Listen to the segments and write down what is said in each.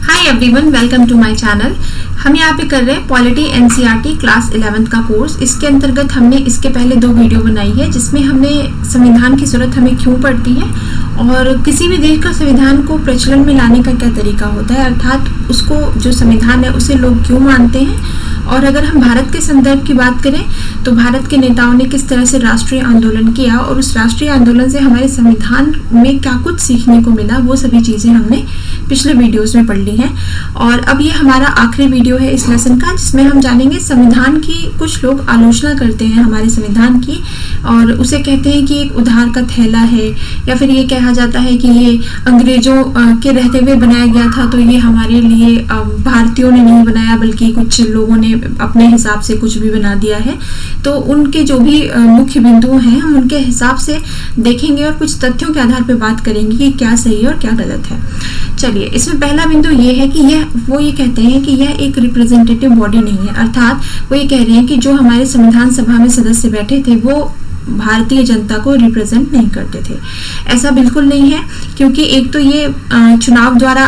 Hi everyone, welcome to my channel. हम यहाँ पे कर रहे हैं पॉलिटी एनसीईआरटी क्लास 11th का कोर्स। इसके अंतर्गत हमने इसके पहले 2 वीडियो बनाई है जिसमें हमने संविधान की जरूरत हमें क्यों पड़ती है और किसी भी देश का संविधान को प्रचलन में लाने का क्या तरीका होता है, अर्थात उसको जो संविधान है उसे लोग क्यों मानते हैं। और अगर हम भारत के संदर्भ की बात करें तो भारत के नेताओं ने किस तरह से राष्ट्रीय आंदोलन किया और उस राष्ट्रीय आंदोलन से हमारे संविधान में क्या कुछ सीखने को मिला, वो सभी चीज़ें हमने पिछले वीडियोस में पढ़ ली हैं। और अब ये हमारा आखिरी वीडियो है इस लेसन का, जिसमें हम जानेंगे संविधान की। कुछ लोग आलोचना करते हैं हमारे संविधान की और उसे कहते हैं कि एक उधार का थैला है, या फिर ये कहा जाता है कि ये अंग्रेजों के रहते हुए बनाया गया था, तो ये हमारे लिए भारतीयों ने नहीं बनाया बल्कि कुछ लोगों ने अपने हिसाब से कुछ भी बना दिया है। तो उनके जो भी मुख्य बिंदु हैं हम उनके हिसाब से देखेंगे और कुछ तथ्यों के आधार पर बात करेंगे कि क्या सही है और क्या गलत है। चलिए, इसमें पहला बिंदु ये है कि वो ये कहते हैं कि यह एक रिप्रेजेंटेटिव बॉडी नहीं है, अर्थात वो ये कह रहे हैं कि जो हमारे संविधान सभा में सदस्य बैठे थे वो भारतीय जनता को रिप्रेजेंट नहीं करते थे। ऐसा बिल्कुल नहीं है, क्योंकि एक तो ये चुनाव द्वारा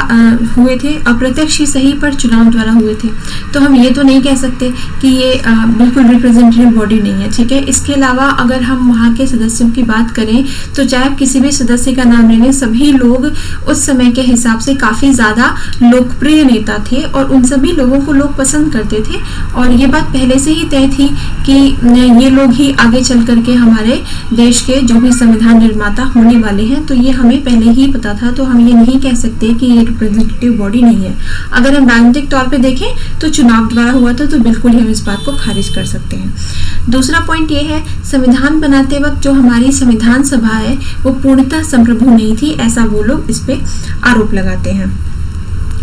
हुए थे, अप्रत्यक्ष ही सही पर चुनाव द्वारा हुए थे, तो हम ये तो नहीं कह सकते कि ये बिल्कुल रिप्रेजेंटेटिव बॉडी नहीं है। ठीक है, इसके अलावा अगर हम वहाँ के सदस्यों की बात करें तो चाहे किसी भी सदस्य का नाम ले लें, सभी लोग उस समय के हिसाब से काफ़ी ज़्यादा लोकप्रिय नेता थे और उन सभी लोगों को लोग पसंद करते थे। और ये बात पहले से ही तय थी कि ये लोग ही आगे चल करके हमारे देश के जो भी संविधान निर्माता होने वाले हैं, तो ये हमें पहले ही पता था। तो हम ये नहीं कह सकते कि ये रिप्रेजेंटेटिव बॉडी नहीं है। अगर हम राजनीतिक तौर पे देखें तो चुनाव द्वारा हुआ था, तो बिल्कुल ही हम इस बात को खारिज कर सकते हैं। दूसरा पॉइंट ये है, संविधान बनाते वक्त जो हमारी संविधान सभा है वो पूर्णतः संप्रभु नहीं थी, ऐसा वो लोग इस पे आरोप लगाते हैं।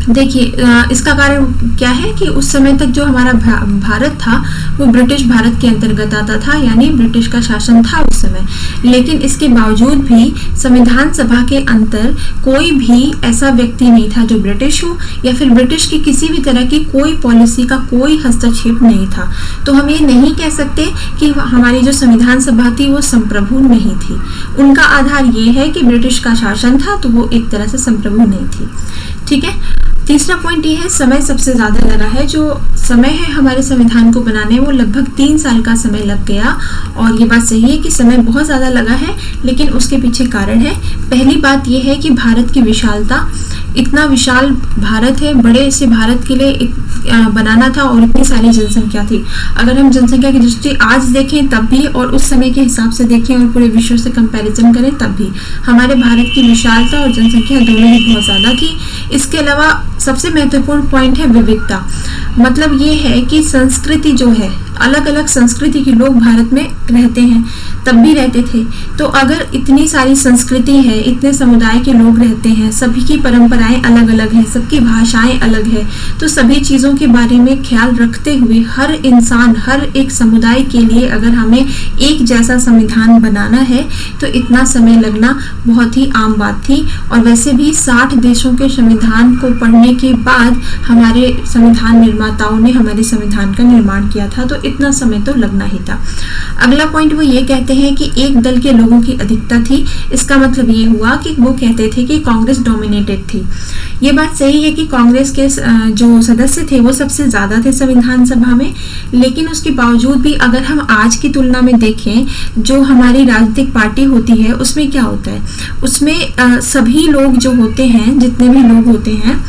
देखिए, इसका कारण क्या है कि उस समय तक जो हमारा भारत था वो ब्रिटिश भारत के अंतर्गत आता था, यानी ब्रिटिश का शासन था उस समय। लेकिन इसके बावजूद भी संविधान सभा के अंतर कोई भी ऐसा व्यक्ति नहीं था जो ब्रिटिश हो, या फिर ब्रिटिश की किसी भी तरह की कोई पॉलिसी का कोई हस्तक्षेप नहीं था। तो हम ये नहीं कह सकते कि हमारी जो संविधान सभा थी वो संप्रभु नहीं थी। उनका आधार ये है कि ब्रिटिश का शासन था, तो वो एक तरह से संप्रभु नहीं थी। ठीक है, तीसरा पॉइंट ये है, समय सबसे ज़्यादा लगा है। जो समय है हमारे संविधान को बनाने, वो लगभग 3 साल का समय लग गया। और ये बात सही है कि समय बहुत ज़्यादा लगा है, लेकिन उसके पीछे कारण है। पहली बात ये है कि भारत की विशालता, इतना विशाल भारत है, बड़े से भारत के लिए बनाना था और इतनी सारी जनसंख्या थी। अगर हम जनसंख्या की दृष्टि आज देखें तब भी और उस समय के हिसाब से देखें और पूरे विश्व से कंपैरिजन करें तब भी हमारे भारत की विशालता और जनसंख्या दोनों ही बहुत ज़्यादा थी। इसके अलावा सबसे महत्वपूर्ण पॉइंट है विविधता। मतलब ये है कि संस्कृति जो है, अलग अलग संस्कृति के लोग भारत में रहते हैं, तब भी रहते थे। तो अगर इतनी सारी संस्कृति है, इतने समुदाय के लोग रहते हैं, सभी की परंपराएं अलग अलग हैं, सबकी भाषाएं अलग है, तो सभी चीज़ों के बारे में ख्याल रखते हुए हर इंसान, हर एक समुदाय के लिए अगर हमें एक जैसा संविधान बनाना है तो इतना समय लगना बहुत ही आम बात थी। और वैसे भी 60 देशों के संविधान को पढ़ने के बाद हमारे संविधान निर्माताओं ने हमारे संविधान का निर्माण किया था, तो इतना समय तो लगना ही था। अगला पॉइंट वो ये कहते हैं कि एक दल के लोगों की अधिकता थी। इसका मतलब ये हुआ कि वो कहते थे कि कांग्रेस डोमिनेटेड थी। ये बात सही है कि कांग्रेस के जो सदस्य थे वो सबसे ज़्यादा थे संविधान सभा में, लेकिन उसके बावजूद भी अगर हम आज की तुलना में देखें, जो हमारी राजनीतिक पार्टी होती है उसमें क्या होता है, उसमें सभी लोग जो होते हैं, जितने भी लोग होते हैं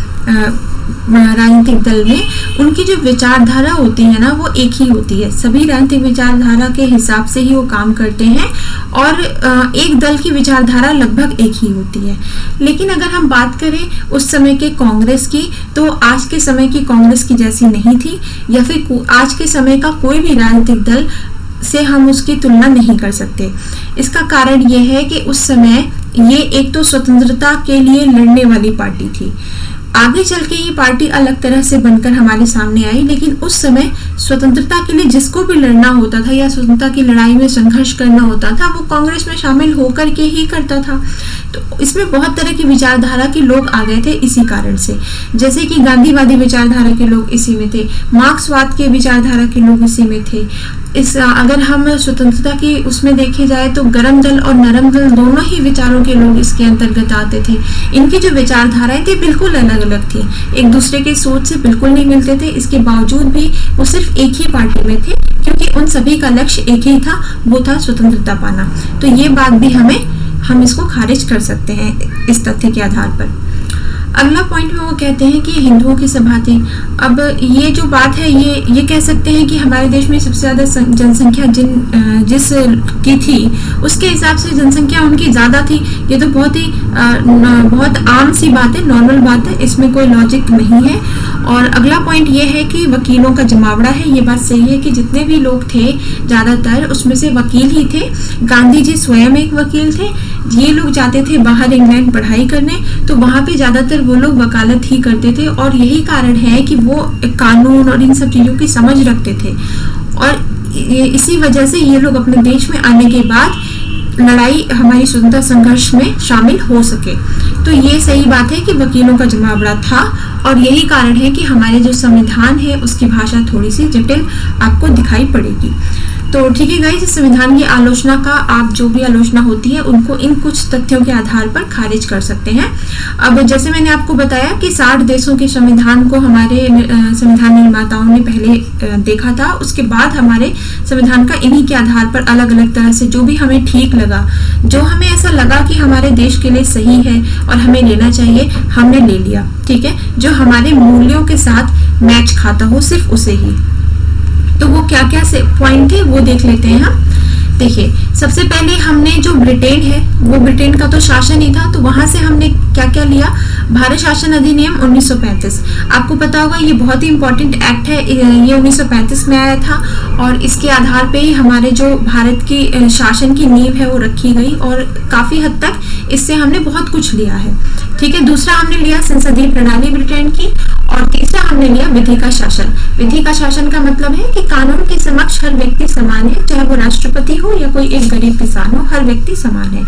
राजनीतिक दल में, उनकी जो विचारधारा होती है ना वो एक ही होती है। सभी राजनीतिक विचारधारा के हिसाब से ही वो काम करते हैं और एक दल की विचारधारा लगभग एक ही होती है। लेकिन अगर हम बात करें उस समय के कांग्रेस की, तो आज के समय की कांग्रेस की जैसी नहीं थी, या फिर आज के समय का कोई भी राजनीतिक दल से हम उसकी तुलना नहीं कर सकते। इसका कारण ये है कि उस समय ये एक तो स्वतंत्रता के लिए लड़ने वाली पार्टी थी। आगे चल के ये पार्टी अलग तरह से बनकर हमारे सामने आई, लेकिन उस समय स्वतंत्रता के लिए जिसको भी लड़ना होता था या स्वतंत्रता की लड़ाई में संघर्ष करना होता था, वो कांग्रेस में शामिल होकर के ही करता था। तो इसमें बहुत तरह की विचारधारा के लोग आ गए थे इसी कारण से। जैसे कि गांधीवादी विचारधारा के लोग इसी में थे, मार्क्सवाद के विचारधारा के लोग इसी में थे, अगर हम स्वतंत्रता की उसमें देखे जाए तो गर्म दल और नरम दल दोनों ही विचारों के लोग इसके अंतर्गत आते थे। इनकी जो विचारधाराएं थी बिल्कुल अलग अलग थी, एक दूसरे के सोच से बिल्कुल नहीं मिलते थे। इसके बावजूद भी वो सिर्फ एक ही पार्टी में थे, क्योंकि उन सभी का लक्ष्य एक ही था, वो था स्वतंत्रता पाना। तो ये बात भी हम इसको खारिज कर सकते हैं इस तथ्य के आधार पर। अगला पॉइंट में वो कहते हैं कि हिंदुओं की सभा थी। अब ये जो बात है ये कह सकते हैं कि हमारे देश में सबसे ज़्यादा जनसंख्या जिस की थी उसके हिसाब से जनसंख्या उनकी ज़्यादा थी। ये तो बहुत आम सी बात है, नॉर्मल बात है, इसमें कोई लॉजिक नहीं है। और अगला पॉइंट ये है कि वकीलों का जमावड़ा है। ये बात सही है कि जितने भी लोग थे ज़्यादातर उसमें से वकील ही थे। गांधी जी स्वयं एक वकील थे। ये लोग जाते थे बाहर इंग्लैंड पढ़ाई करने, तो वहाँ पे ज़्यादातर वो लोग वकालत ही करते थे, और यही कारण है कि वो कानून और इन सब चीज़ों की समझ रखते थे। और इसी वजह से ये लोग अपने देश में आने के बाद लड़ाई हमारी स्वतंत्रता संघर्ष में शामिल हो सके। तो ये सही बात है कि वकीलों का जमावड़ा था, और यही कारण है कि हमारे जो संविधान है उसकी भाषा थोड़ी सी जटिल आपको दिखाई पड़ेगी। तो ठीक है गाइस, इस संविधान की आलोचना का आप जो भी आलोचना होती है उनको इन कुछ तथ्यों के आधार पर खारिज कर सकते हैं। अब जैसे मैंने आपको बताया कि 60 देशों के संविधान को हमारे संविधान निर्माताओं ने पहले देखा था, उसके बाद हमारे संविधान का इन्हीं के आधार पर अलग अलग तरह से जो भी हमें ठीक लगा, जो हमें ऐसा लगा कि हमारे देश के लिए सही है और हमें लेना चाहिए, हमने ले लिया। ठीक है, जो हमारे मूल्यों के साथ मैच खाता हो, सिर्फ उसे ही। तो वो क्या क्या से पॉइंट थे वो देख लेते हैं हम। देखिए, सबसे पहले हमने जो ब्रिटेन है, वो ब्रिटेन का तो शासन ही था, तो वहां से हमने क्या क्या लिया। भारत शासन अधिनियम 1935, आपको पता होगा ये बहुत ही इंपॉर्टेंट एक्ट है। ये 1935 में आया था, और इसके आधार पे ही हमारे जो भारत की शासन की नींव है वो रखी गई, और काफी हद तक इससे हमने बहुत कुछ लिया है। ठीक है, दूसरा हमने लिया संसदीय प्रणाली ब्रिटेन की, और तीसरा हमने लिया विधि का शासन। विधि का शासन का मतलब है कि कानून के समक्ष हर व्यक्ति समान है, चाहे वो राष्ट्रपति हो या कोई एक गरीब किसान हो, हर व्यक्ति समान है।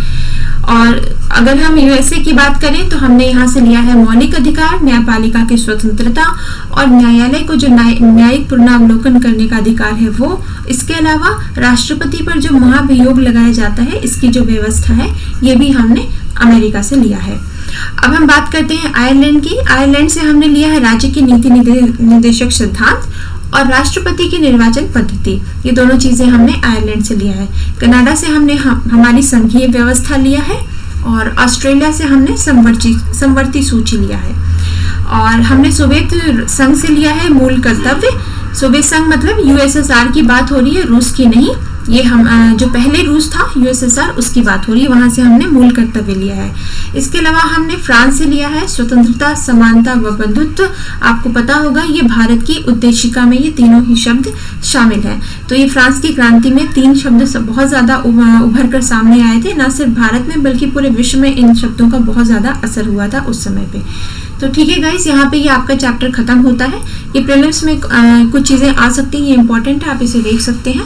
और अगर हम यूएसए की बात करें तो हमने यहाँ से लिया है मौलिक अधिकार, न्यायपालिका की स्वतंत्रता, और न्यायालय को जो न्यायिक पुनरावलोकन करने का अधिकार है वो। इसके अलावा राष्ट्रपति पर जो महाभियोग लगाया जाता है, इसकी जो व्यवस्था है, ये भी हमने अमेरिका से लिया है। अब हम बात करते हैं आयरलैंड की। आयरलैंड से हमने लिया है राज्य की नीति निर्देशक सिद्धांत और राष्ट्रपति की निर्वाचन पद्धति। ये दोनों चीजें हमने आयरलैंड से लिया है। कनाडा से हमने हमारी संघीय व्यवस्था लिया है, और ऑस्ट्रेलिया से हमने समवर्ती सूची लिया है, और हमने सोवियत संघ से लिया है मूल कर्तव्य। सोवियत संघ मतलब यूएसएसआर की बात हो रही है, रूस की नहीं। ये हम जो पहले रूस था यूएसएसआर, उसकी बात हो रही है, वहां से हमने मूल कर्तव्य लिया है। इसके अलावा हमने फ्रांस से लिया है स्वतंत्रता, समानता व बंधुत्व। आपको पता होगा ये भारत की उद्देशिका में ये तीनों ही शब्द शामिल हैं। तो ये फ्रांस की क्रांति में 3 शब्द बहुत ज्यादा उभर कर सामने आए थे, न सिर्फ भारत में बल्कि पूरे विश्व में इन शब्दों का बहुत ज्यादा असर हुआ था उस समय पे। तो ठीक है गाइस, यहाँ पे ये आपका चैप्टर खत्म होता है। ये प्रीलिम्स में कुछ चीजें आ सकती हैं, ये इंपॉर्टेंट है, आप इसे देख सकते हैं।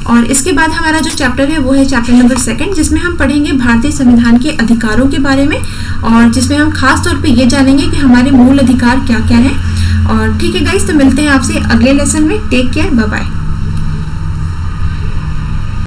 और इसके बाद हमारा जो चैप्टर है वो है चैप्टर नंबर 2, जिसमें हम पढ़ेंगे भारतीय संविधान के अधिकारों के बारे में, और जिसमें हम खास तौर पे ये जानेंगे कि हमारे मूल अधिकार क्या क्या है। और ठीक है गाइस, तो मिलते हैं आपसे अगले लेसन में। Take care, bye bye.